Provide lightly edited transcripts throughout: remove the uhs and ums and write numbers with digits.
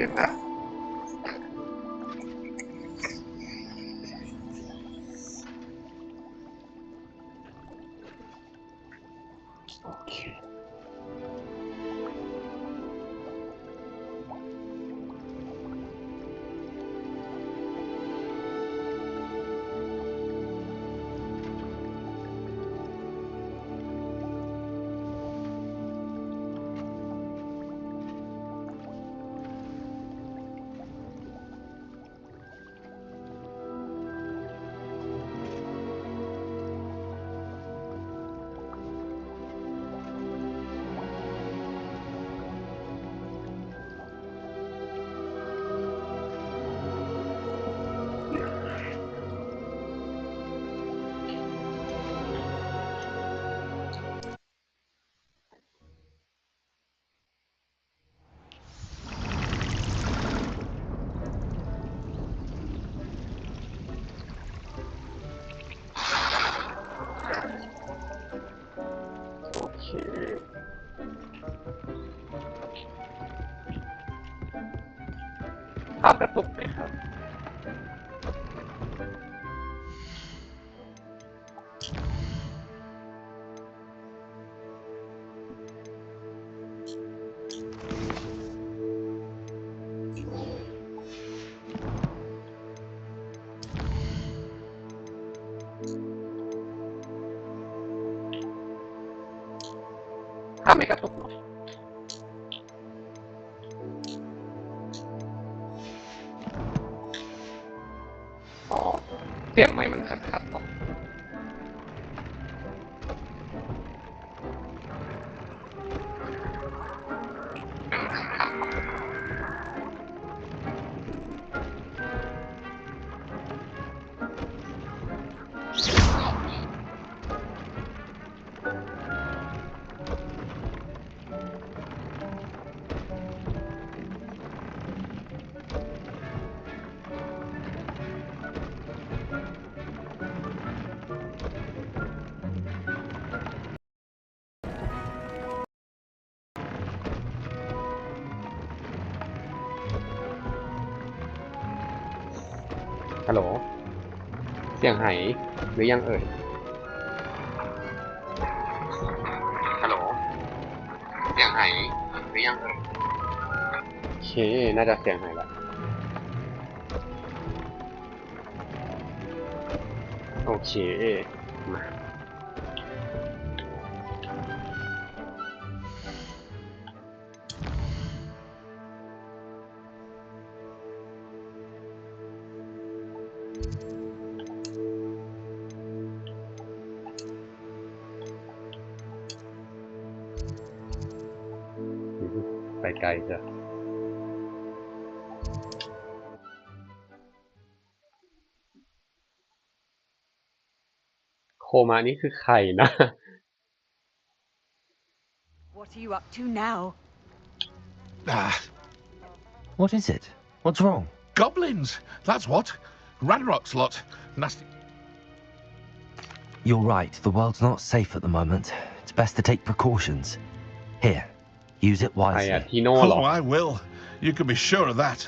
ดี๋ยวนะโอเคภาพกระตุกไหมครับภาพไม่กระตุกเนาะอ๋อเสียงไม่มันขัดๆเนาะฮัลโหลเสียงหายหรือยังเอ่ยฮัลโหลเสียงหายหรือยังเอ่ยโอเคน่าจะเสียงหายแล้วโอเคมาไปไกลจ้ะโคมานี่คือใครนะ What are you up to now? What is it? What's wrong? Goblins, that's what. Ranrock's lot. Nasty. You're right. The world's not safe at the moment. It's best to take precautions. Here, use it ใครอะ wisely. ทีโน่เหรอ Oh, I will. You can be sure of that.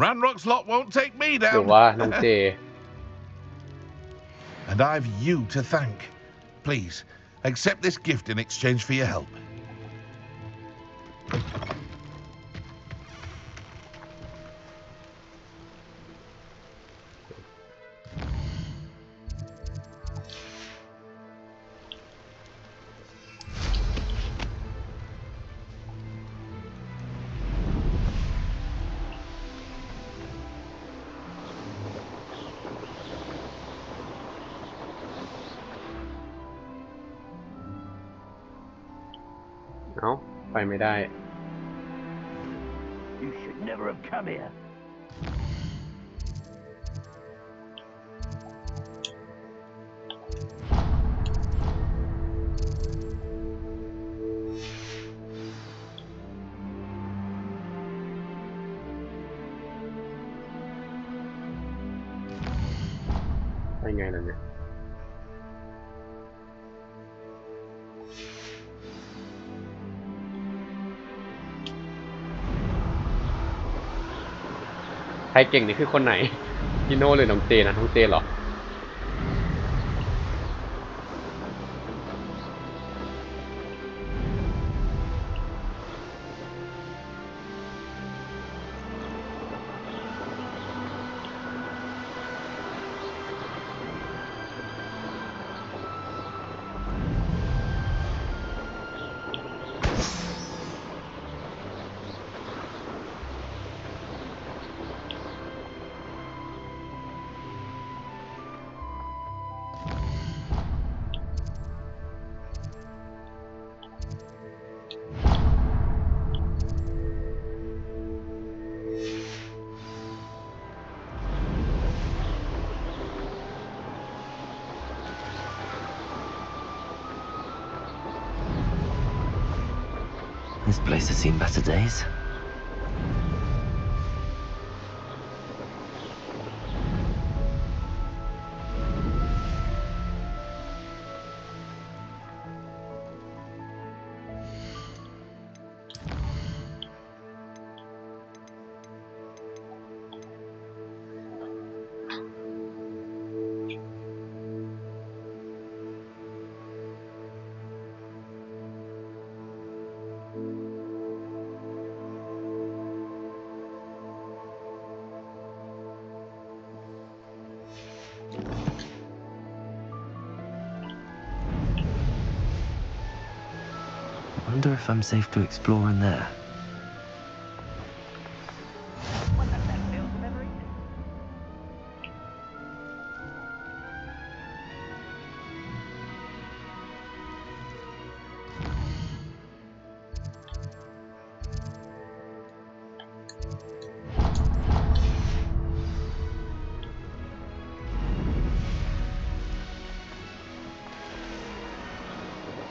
Ranrock's lot won't take me หรือ down. ว่าน้องเจ And I've you to thank. Please, accept this gift in exchange for your help.เอ้าไปไม่ได้ You should never have come here. ไปไงล่ะเนี่ย ใครเก่งนี่คือคนไหนพี่โน่หรือน้องเจนะน้องเจเหรอ This place has seen better days. I wonder if I'm safe to explore in there. Wonder if that feels of ever eaten.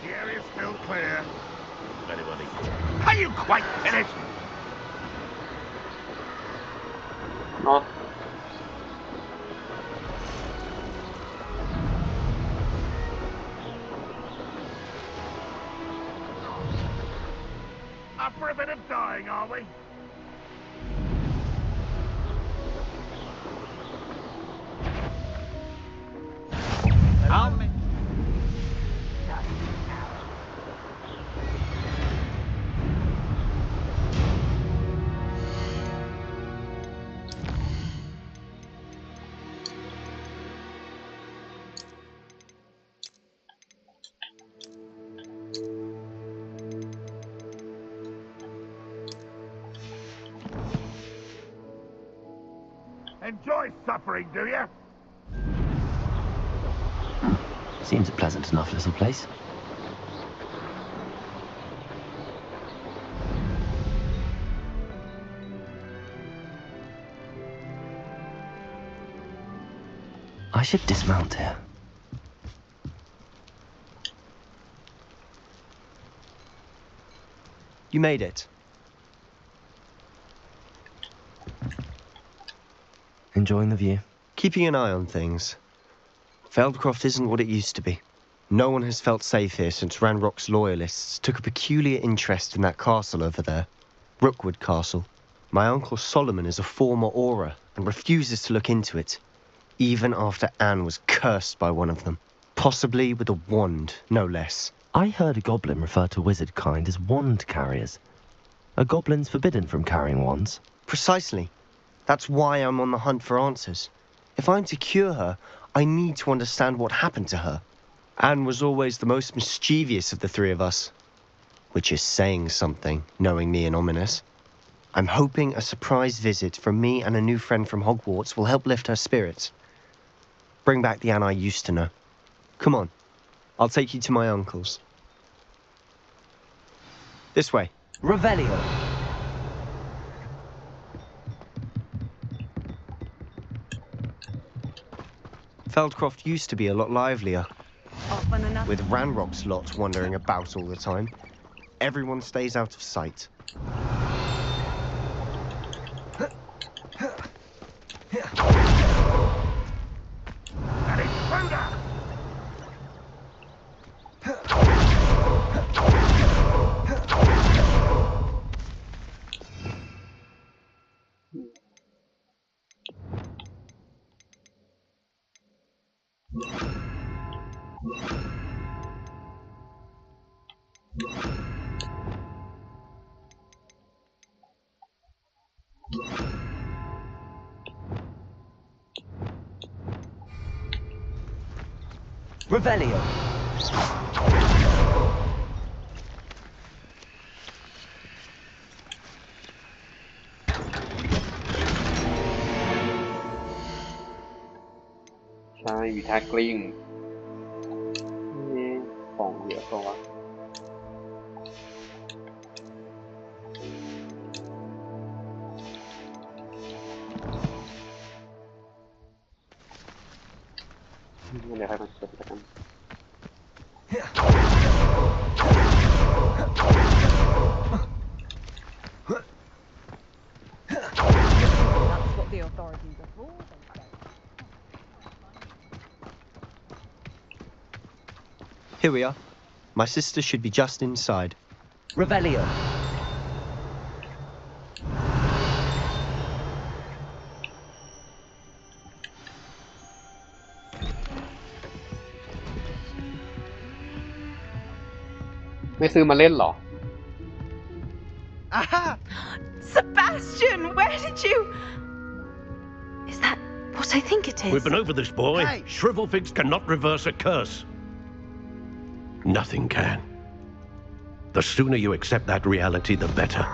The area's still clear. Anybody? Are you quite finished? เนาะ Up for a bit of dying, are we? How many? Enjoy suffering, do you? Seems a pleasant enough little place. I should dismount here. You made it. Enjoying the view? Keeping an eye on things. Feldcroft isn't what it used to be. No one has felt safe here since Ranrock's loyalists took a peculiar interest in that castle over there. Rookwood Castle. My uncle Solomon is a former Auror and refuses to look into it, even after Anne was cursed by one of them. Possibly with a wand, no less. I heard a goblin refer to wizard kind as wand carriers. Are goblins forbidden from carrying wands? Precisely. That's why I'm on the hunt for answers. If I'm to cure her, I need to understand what happened to her. Anne was always the most mischievous of the three of us. Which is saying something, knowing me and Ominous. I'm hoping a surprise visit from me and a new friend from Hogwarts will help lift her spirits. Bring back the Anne I used to know. Come on, I'll take you to my uncle's. This way. Revelio! Feldcroft used to be a lot livelier, Often enough. with Ranrock's lot wandering about all the time. Everyone stays out of sight. An intruder! Revelio. ใช่มีท่ากลิ้งนี่ของเหลือตัวเดี๋ยวให้มันเก็บแล้วกัน That's what the authorities are for, they say. Here we are. My sister should be just inside. Revelio.ไม่ซื้อมาเล่นเหรอ Aha! Sebastian, where did you... Is that what I think it is? We've been over this, boy. Hey. Shrivelfigs cannot reverse a curse. Nothing can. The sooner you accept that reality, the better.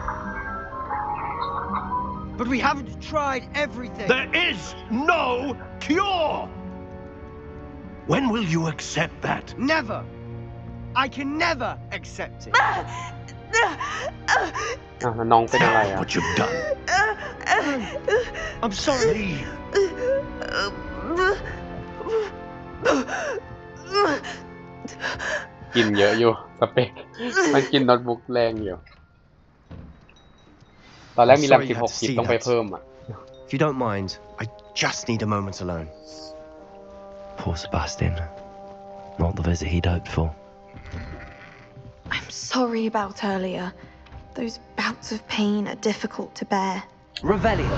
But we haven't tried everything. There is no cure! When will you accept that? Never. I can never accept it. แล้วน้องเป็นอะไรอ่ะ What you've done. I'm sorry. Leave. กินเยอะอยู่สเปกมันกินโน้ตบุ๊กแรงอยู่ตอนแรกมีแรม Sorry you had to 16 กิก see ต้องไป that. เพิ่มอ่ะ If you don't mind, I just need a moment alone. Poor Sebastian. Not the visit he'd hoped for. I'm sorry about earlier. Those bouts of pain are difficult to bear. Revelio.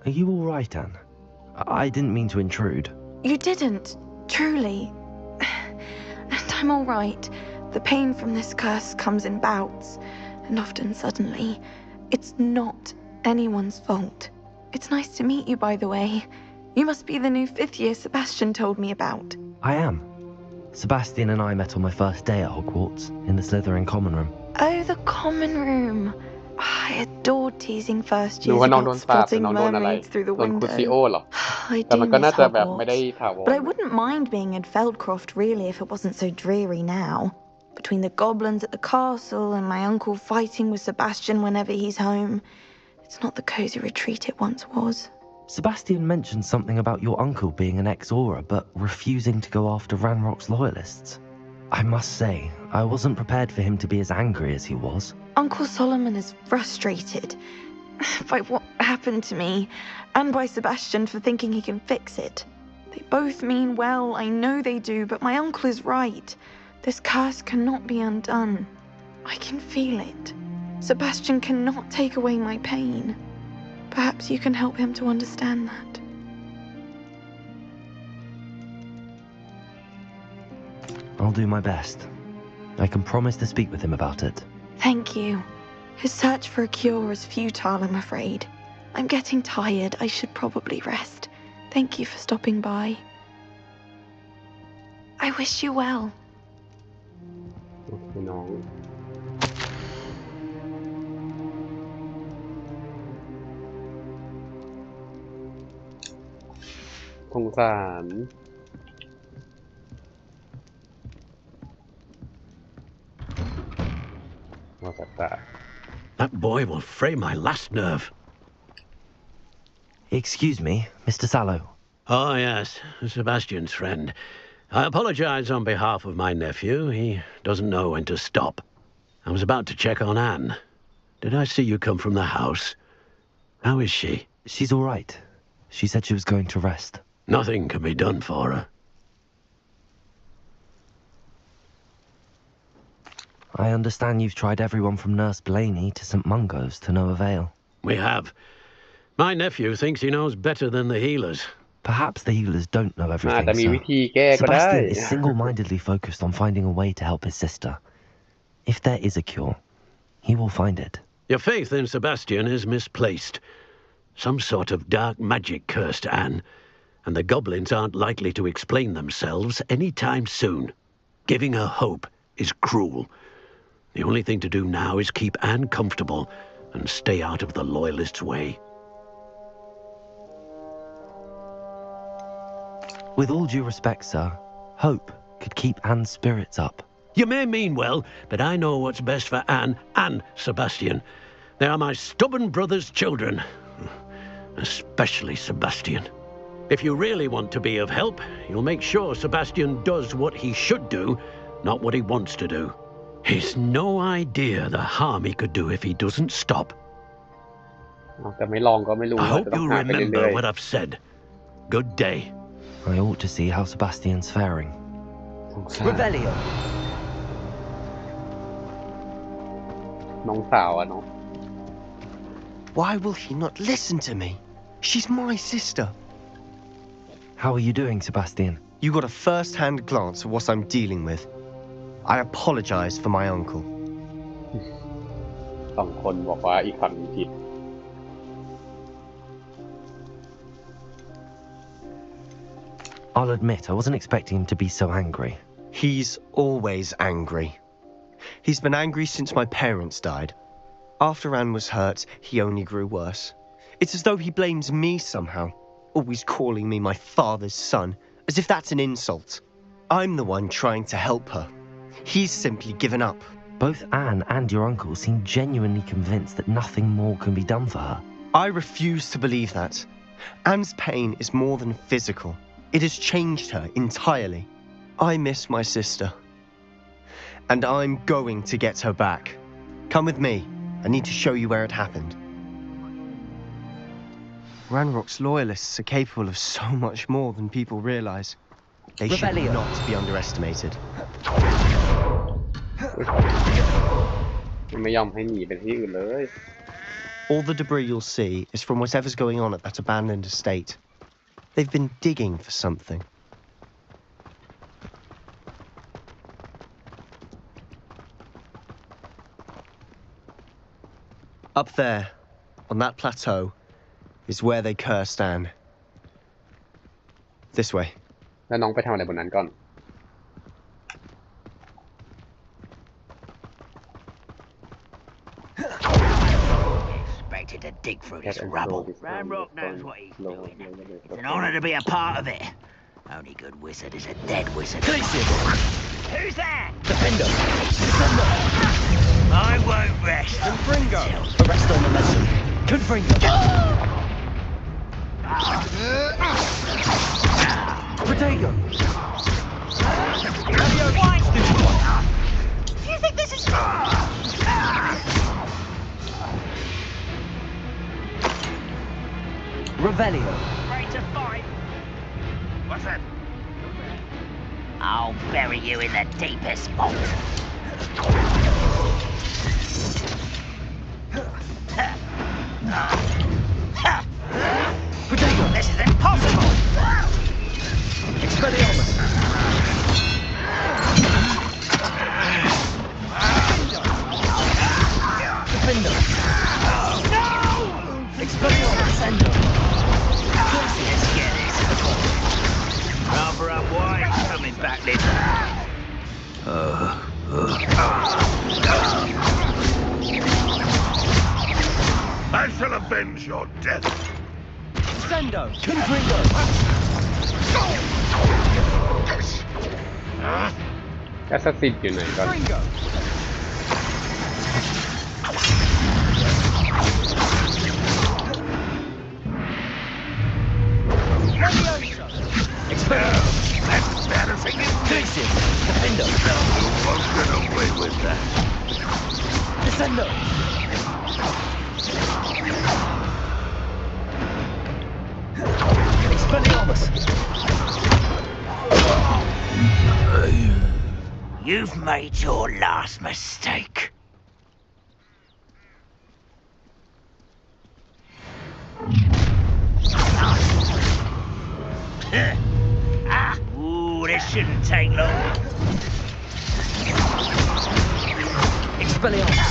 Are you all right, Anne? I didn't mean to intrude. You didn't, truly. And I'm all right. The pain from this curse comes in bouts, and often suddenly. It's not anyone's fault. It's nice to meet you, by the way. You must be the new 5th year Sebastian told me about. I am. Sebastian and I met on my first day at Hogwarts, in the Slytherin common room. Oh, the common room. I adored teasing first ดู years ว่าน้องโด about นสาปแต่ spotting น้องโดนอะไร mermaids through the โดนคุซิโอ window. เหรอ I แต่ do มันก็น่า miss จะแบบไม่ได้ Hogwarts. ถาวร But I wouldn't mind being in Feldcroft, really, if it wasn't so dreary now. Between the goblins at the castle and my uncle fighting with Sebastian whenever he's home, it's not the cosy retreat it once was. Sebastian mentioned something about your uncle being an ex-Auror, but refusing to go after Ranrock's loyalists. I must say, I wasn't prepared for him to be as angry as he was. Uncle Solomon is frustrated by what happened to me, and by Sebastian for thinking he can fix it. They both mean well, I know they do, but my uncle is right. This curse cannot be undone. I can feel it. Sebastian cannot take away my pain. Perhaps you can help him to understand that. I'll do my best. I can promise to speak with him about it. Thank you. His search for a cure is futile, I'm afraid. I'm getting tired. I should probably rest. Thank you for stopping by. I wish you well. โอเคน้องสงสารว่าสัตตา That boy will fray my last nerve. Excuse me, Mr. Sallow. Oh, yes, Sebastian's friend. I apologize on behalf of my nephew. He doesn't know when to stop. I was about to check on Anne. Did I see you come from the house? How is she? She's all right. She said she was going to rest. Nothing can be done for her. I understand you've tried everyone from Nurse Blaney to St. Mungo's to no avail. We have. My nephew thinks he knows better than the healers. Perhaps the healers don't know อาจ everything, จะมีวิ sir. ธีแก้ก็ได้ Sebastian is single-mindedly focused on finding a way to help his sister. If there is a cure, he will find it. Your faith in Sebastian is misplaced. Some sort of dark magic cursed Anne, and the goblins aren't likely to explain themselves any time soon. Giving her hope is cruel. The only thing to do now is keep Anne comfortable and stay out of the Loyalists' way. With all due respect, sir, hope could keep Anne's spirits up. You may mean well, but I know what's best for Anne and Sebastian. They are my stubborn brother's children. Especially Sebastian. If you really want to be of help, you'll make sure Sebastian does what he should do, not what he wants to do. He's no idea the harm he could do if he doesn't stop. แต่ไม่ลองก็ไม่รู้ I hope จะต้อง you หาไปเรื่ remember อย what I've said. Good day. I ought to see how Sebastian's faring. ๆสงสาร Revelio. น้องสาวอะเนาะ Why will he not listen to me? She's my sister. How are you doing, Sebastian? You got a first-hand glance at what I'm dealing with. I apologize for my uncle. สองคนบอกว่าอีกฝั่งผิด I'll admit, I wasn't expecting him to be so angry. He's always angry. He's been angry since my parents died. After Anne was hurt, he only grew worse. It's as though he blames me somehow, always calling me my father's son, as if that's an insult. I'm the one trying to help her. He's simply given up. Both Anne and your uncle seem genuinely convinced that nothing more can be done for her. I refuse to believe that. Anne's pain is more than physical. It has changed her entirely. I miss my sister. And I'm going to get her back. Come with me. I need to show you where it happened. Ranrock's loyalists are capable of so much more than people realize. They should Revelio. not be underestimated. มันไม่ยอมให้หนีไปที่อื่นเลย All the debris you'll see is from whatever's going on at that abandoned estate. They've been digging for something. Up there, on that plateau, is where they cursed Anne. This way. แล้วน้องไปทำอะไรบนนั้นก่อน Expected to dig through Cat this and rubble. Soul is Ranrock fine. knows what he's Low, doing. low, low, It's low, an low. honor to be a part of it. Only good wizard is a dead wizard. Who's that? Defender! I won't rest. Confringo! Until- Arrest on momentum. Confringo! Protego! Do you think this is... Revelio! Ready to fight? What's that? I'll bury you in the deepest vault. Protego! This is impossible! Expelliarmus! Defender! No! Expelliarmus! Sendo! Let's get this. Rather unwise coming back this. I shall avenge your death. Sendo! Confringo!แอสซัสซินอยู่ไหนก่อน Confringo! That's embarrassing, isn't it? Defender! You won't get away with that. Descendo! Expelliarmus! You've made your last mistake. Ooh, this shouldn't take long. Expelliarmus!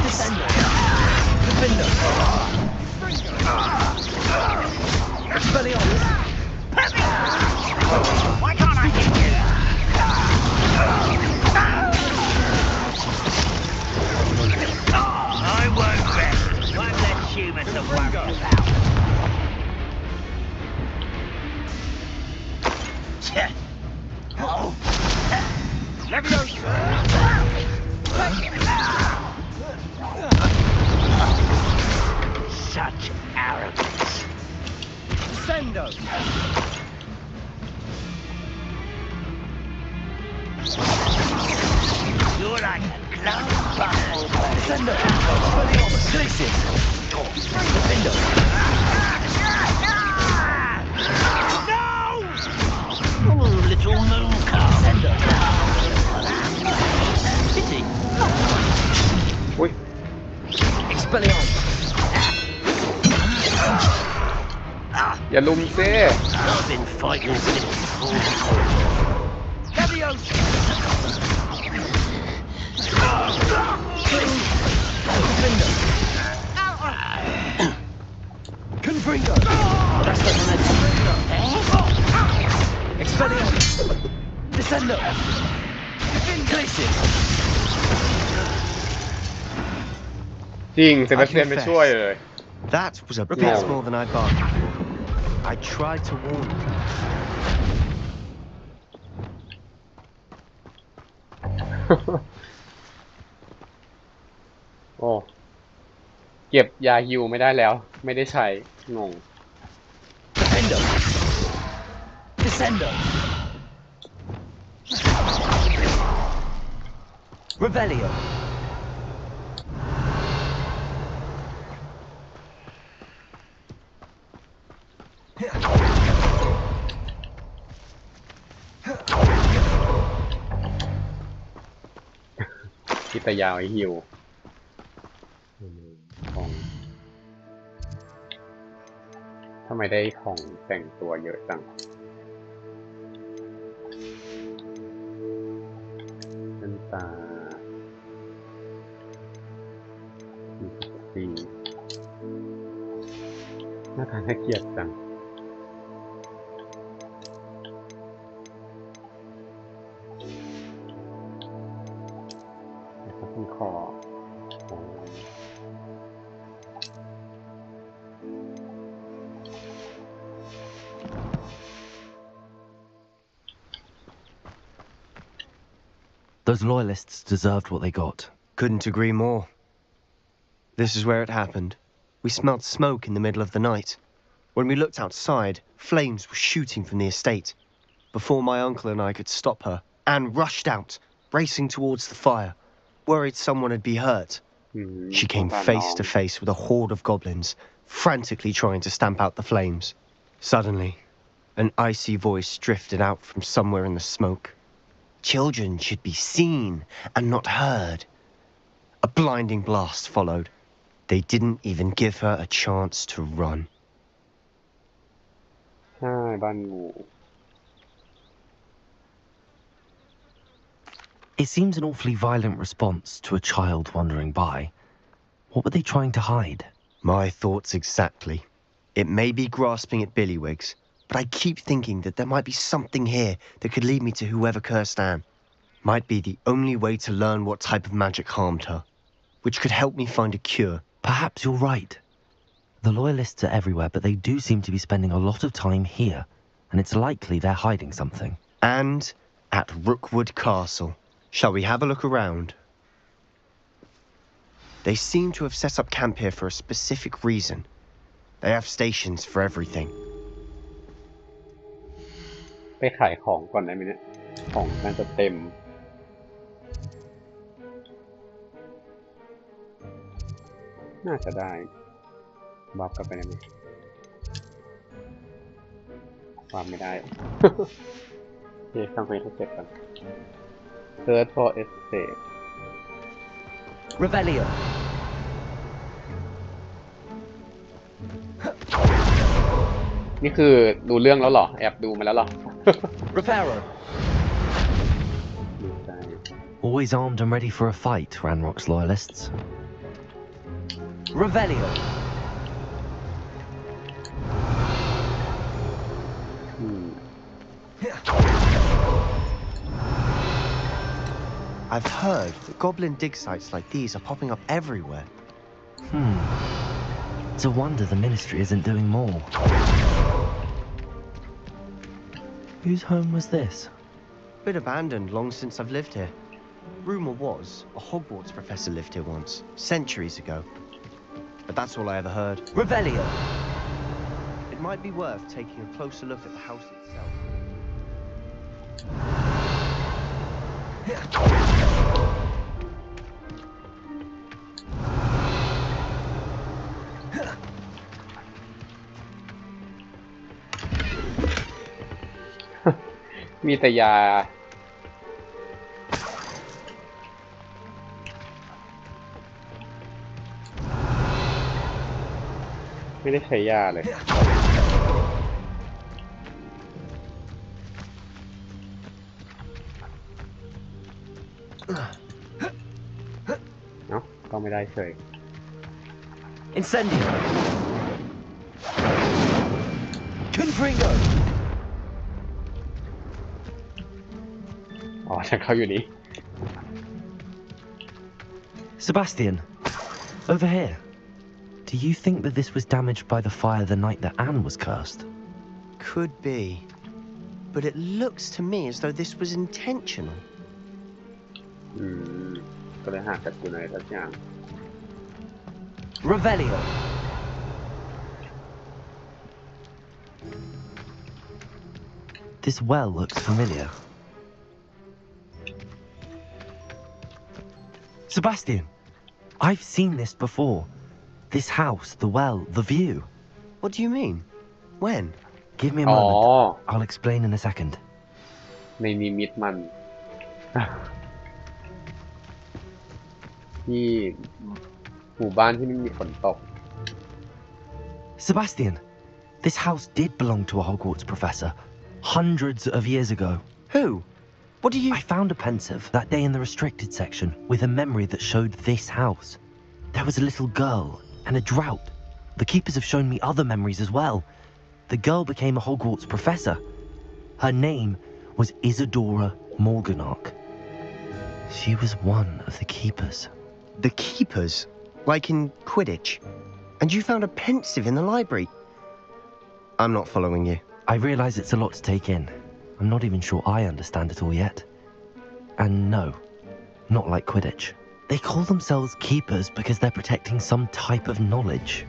Descendo! Defendo! Expelliarmus! Why can't I hit you? I won't rest. One less human to worry about. Oh. Leviosa! Such arrogance. Descendo! You're like a clown bubble. Descendo! Expelliarmus! Glacius! Defendo! No! Oh, little moon cow. Descendo! Pity! อุ้ย Expelliarmus! อย่าลุมเซ่ I've been fighting since before. Leviosa! Confringo! That's the man! Expelliarmus! Descendo! Glacius! จริงเซบาสเตียนไปช่วยเลย That was a bit more than I bargained for. I tried to warn you. โอ้เก็บยาฮิวไม่ได้แล้ว ไม่ได้ใช้งง Defendo! Descendo! Revelio! คิดแต่ยาวไอ้ฮิวของทำไมได้ของแต่งตัวเยอะจังเป็นตา44หน้าตาน่าเกลียดจังแล้วก็คอโอ้ Those loyalists deserved what they got. Couldn't agree more. This is where it happened. We smelled smoke in the middle of the night. When we looked outside, flames were shooting from the estate. Before my uncle and I could stop her, Anne rushed out, racing towards the fire, worried someone had been hurt. She came face to face with a horde of goblins, frantically trying to stamp out the flames. Suddenly, an icy voice drifted out from somewhere in the smoke. Children should be seen and not heard. A blinding blast followed. They didn't even give her a chance to run. ใช่บ้านงู It seems an awfully violent response to a child wandering by. What were they trying to hide? My thoughts exactly. It may be grasping at Billywigs, but I keep thinking that there might be something here that could lead me to whoever cursed Anne. Might be the only way to learn what type of magic harmed her, which could help me find a cure. Perhaps you're right. The loyalists are everywhere, but they do seem to be spending a lot of time here, and it's likely they're hiding something. And at Rookwood Castle. Shall we have a look around? They seem to have set up camp here for a specific reason. They have stations for everything. ไปขายของก่อนได้ไหมเนี่ยของน่าจะเต็มน่าจะได้บัฟกลับไปได้ไหมบัฟไม่ได้ โอเคทำเควสให้เสร็จก่อน Search for escape Revelio. นี่คือดูเรื่องแล้วเหรอแอบดูมาแล้วเหรอ Reparo. ดูใจ Always armed and ready for a fight, Ranrock's loyalists. Revelio. อืม I've heard that goblin dig sites like these are popping up everywhere. It's a wonder the ministry isn't doing more. Whose home was this? Been abandoned long since I've lived here. Rumour was a Hogwarts professor lived here once, centuries ago. But that's all I ever heard. Revelio. It might be worth taking a closer look at the house itself.มีแต่ยา ไม่ได้ใช้ยาเลย เนาะก็ไม่ได้เฉย Incendio. Confringo. อ๋อฉันเข้าอยู่นี่ Sebastian, over here. Do you think that this was damaged by the fire the night that Anne was cursed? Could be. But it looks to me as though this was intentional. ก็เลยหาจากอยู่ในทักอย่าง Revelio. This well looks familiar. Sebastian, I've seen this before. This house, the well, the view. What do you mean? When? Give me a อ๋อ moment. I'll explain in a second. ในนิมิตมัน ที่หมู่บ้านที่ไม่มีฝนตก Sebastian, this house did belong to a Hogwarts professor hundreds of years ago. Who? What do you... I found a pensive that day in the restricted section with a memory that showed this house. There was a little girl and a drought. The keepers have shown me other memories as well. The girl became a Hogwarts professor. Her name was Isadora Morganach. She was one of the keepers. The keepers? Like in Quidditch? And you found a pensive in the library? I'm not following you. I realize it's a lot to take in. I'm not even sure I understand it all yet. And no, not like Quidditch. They call themselves keepers because they're protecting some type of knowledge.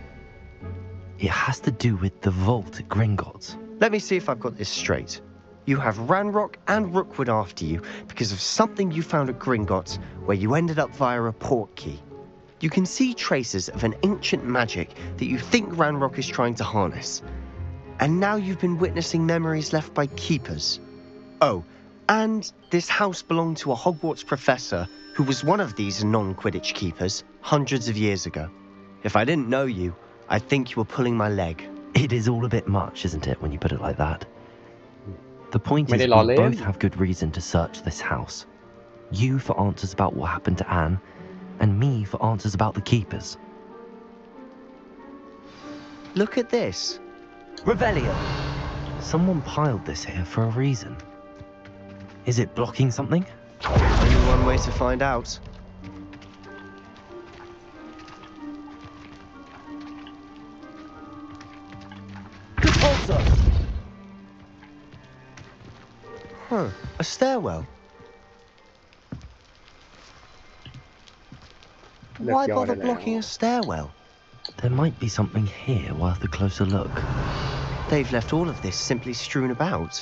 It has to do with the vault at Gringotts. Let me see if I've got this straight. You have Ranrock and Rookwood after you because of something you found at Gringotts where you ended up via a port key. You can see traces of an ancient magic that you think Ranrock is trying to harness. And now you've been witnessing memories left by keepers. Oh, and this house belonged to a Hogwarts professor who was one of these non-Quidditch keepers hundreds of years ago. If I didn't know you, I'd think you were pulling my leg. It is all a bit much, isn't it, when you put it like that? The point is, ไม่ได้ we ล้อเล่น both have good reason to search this house. You for answers about what happened to Anne, and me for answers about the keepers. Look at this. Revelio. Someone piled this here for a reason. Is it blocking something? Only one way to find out. Compulsor! Huh, a stairwell. Why bother blocking a stairwell? There might be something here worth a closer look. They've left all of this simply strewn about.